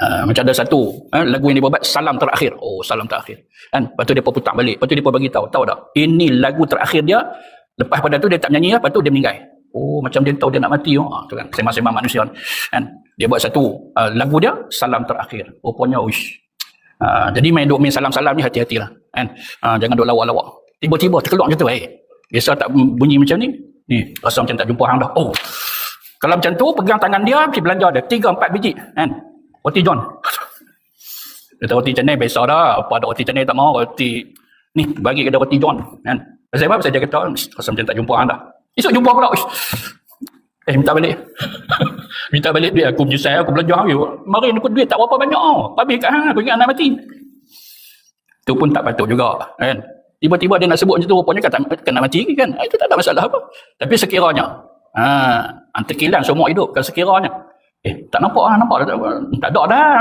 Macam ada satu lagu yang dia buat salam terakhir. Oh, salam terakhir. Kan? Lepas tu dia pun putar balik. Lepas tu dia pun bagi tahu tak? Ini lagu terakhir dia. Lepas pada tu dia tak menyanyi lah, lepas tu dia meninggal. Oh, macam dia tahu dia nak mati. Tu kan, sembang-sembang manusia kan. Dia buat satu lagu dia salam terakhir. Rupanya uish. Jadi main salam-salam ni hati-hatilah kan. Jangan duk lawak-lawak. Tiba-tiba terkeluar macam tu. Biasa tak bunyi macam ni. Ni, rasa macam tak jumpa hang dah. Oh. Kalau macam tu pegang tangan dia pergi belanja dia 3-4 biji kan. Roti John. Kata roti canai biasa dah. Apa ada roti canai tak mau. Roti ni bagi kita roti John kan. Pasal apa? Pasal dia kata rasa macam tak jumpa hang dah. Esok jumpa pula. Minta balik. Minta balik duit aku menyesal aku belanja hari. Mari aku duit tak berapa banyak. Habis kat hang aku ingat nak mati. Tu pun tak patut juga kan. Tiba-tiba dia nak sebut macam tu rupanya kan nak mati kan. Itu tak ada masalah apa. Tapi sekiranya antekilan semua hidup kalau sekiranya tak nampak tak ada dah